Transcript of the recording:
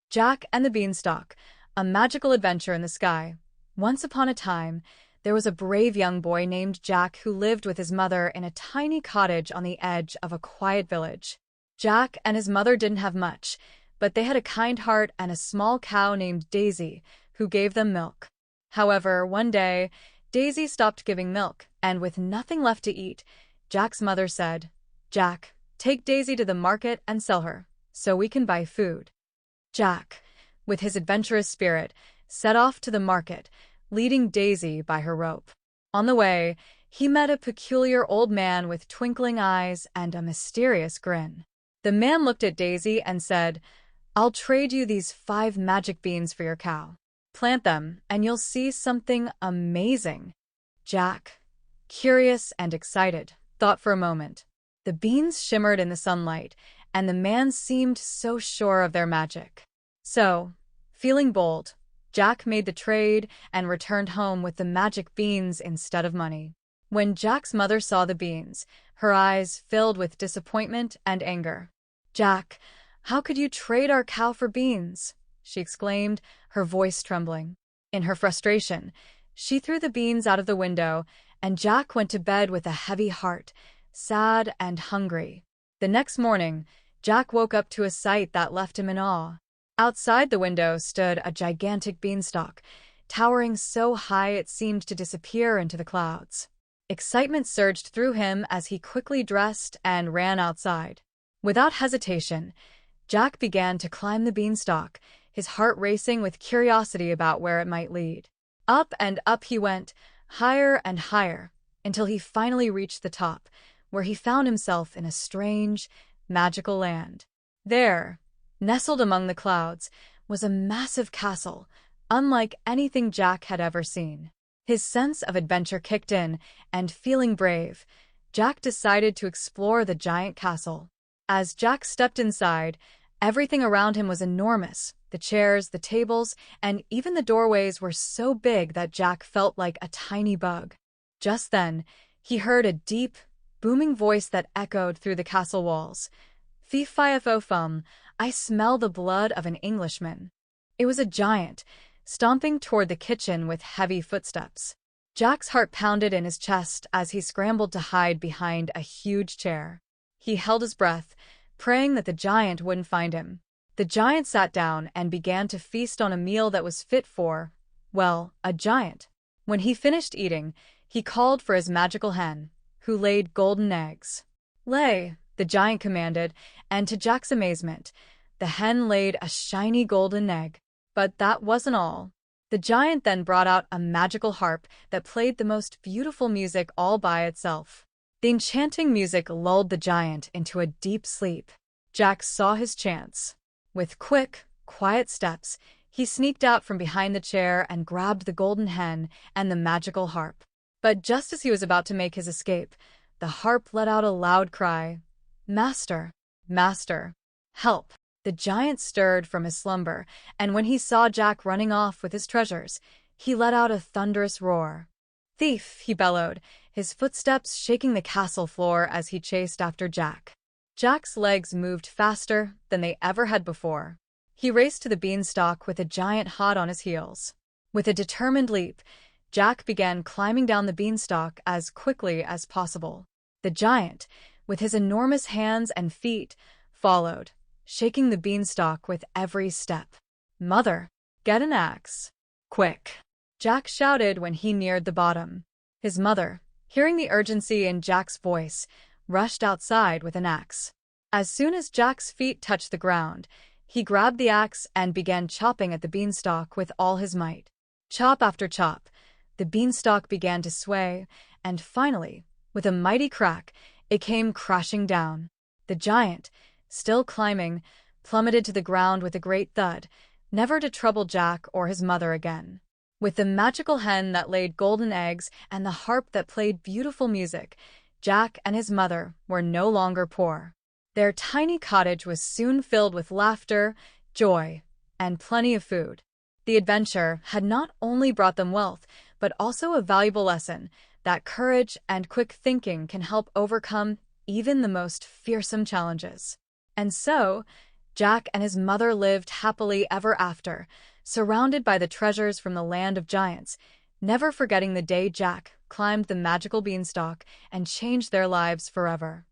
Jack and the Beanstalk, a magical adventure in the sky. Once upon a time, there was a brave young boy named Jack who lived with his mother in a tiny cottage on the edge of a quiet village. Jack and his mother didn't have much, but they had a kind heart and a small cow named Daisy, who gave them milk. However, one day, Daisy stopped giving milk, and with nothing left to eat, Jack's mother said, "Jack, take Daisy to the market and sell her, so we can buy food." Jack, with his adventurous spirit, set off to the market, leading Daisy by her rope. On the way, he met a peculiar old man with twinkling eyes and a mysterious grin. The man looked at Daisy and said, "I'll trade you these 5 magic beans for your cow. Plant them, and you'll see something amazing." Jack, curious and excited, thought for a moment. The beans shimmered in the sunlight, and the man seemed so sure of their magic. So, feeling bold, Jack made the trade and returned home with the magic beans instead of money. When Jack's mother saw the beans, her eyes filled with disappointment and anger. "Jack, how could you trade our cow for beans?" she exclaimed, her voice trembling. In her frustration, she threw the beans out of the window, and Jack went to bed with a heavy heart, sad and hungry. The next morning, Jack woke up to a sight that left him in awe. Outside the window stood a gigantic beanstalk, towering so high it seemed to disappear into the clouds. Excitement surged through him as he quickly dressed and ran outside. Without hesitation, Jack began to climb the beanstalk, his heart racing with curiosity about where it might lead. Up and up he went, higher and higher, until he finally reached the top, where he found himself in a strange, magical land. There, nestled among the clouds, was a massive castle, unlike anything Jack had ever seen. His sense of adventure kicked in, and feeling brave, Jack decided to explore the giant castle. As Jack stepped inside, everything around him was enormous. The chairs, the tables, and even the doorways were so big that Jack felt like a tiny bug. Just then, he heard a deep, booming voice that echoed through the castle walls. "Fee-fi-fo-fum, I smell the blood of an Englishman." It was a giant, stomping toward the kitchen with heavy footsteps. Jack's heart pounded in his chest as he scrambled to hide behind a huge chair. He held his breath, praying that the giant wouldn't find him. The giant sat down and began to feast on a meal that was fit for, well, a giant. When he finished eating, he called for his magical hen, who laid golden eggs. "Lay," the giant commanded, and to Jack's amazement, the hen laid a shiny golden egg. But that wasn't all. The giant then brought out a magical harp that played the most beautiful music all by itself. The enchanting music lulled the giant into a deep sleep. Jack saw his chance. With quick, quiet steps, he sneaked out from behind the chair and grabbed the golden hen and the magical harp. But just as he was about to make his escape, the harp let out a loud cry. "Master! Master! Help!" The giant stirred from his slumber, and when he saw Jack running off with his treasures, he let out a thunderous roar. "Thief!" he bellowed, his footsteps shaking the castle floor as he chased after Jack. Jack's legs moved faster than they ever had before. He raced to the beanstalk with a giant hot on his heels. With a determined leap, Jack began climbing down the beanstalk as quickly as possible. The giant, with his enormous hands and feet, followed, shaking the beanstalk with every step. "Mother, get an axe. Quick!" Jack shouted when he neared the bottom. His mother, hearing the urgency in Jack's voice, rushed outside with an axe. As soon as Jack's feet touched the ground, he grabbed the axe and began chopping at the beanstalk with all his might. Chop after chop, the beanstalk began to sway, and finally, with a mighty crack, it came crashing down. The giant, still climbing, plummeted to the ground with a great thud, never to trouble Jack or his mother again. With the magical hen that laid golden eggs and the harp that played beautiful music, Jack and his mother were no longer poor. Their tiny cottage was soon filled with laughter, joy, and plenty of food. The adventure had not only brought them wealth, but also a valuable lesson that courage and quick thinking can help overcome even the most fearsome challenges. And so, Jack and his mother lived happily ever after, surrounded by the treasures from the land of giants, never forgetting the day Jack climbed the magical beanstalk and changed their lives forever.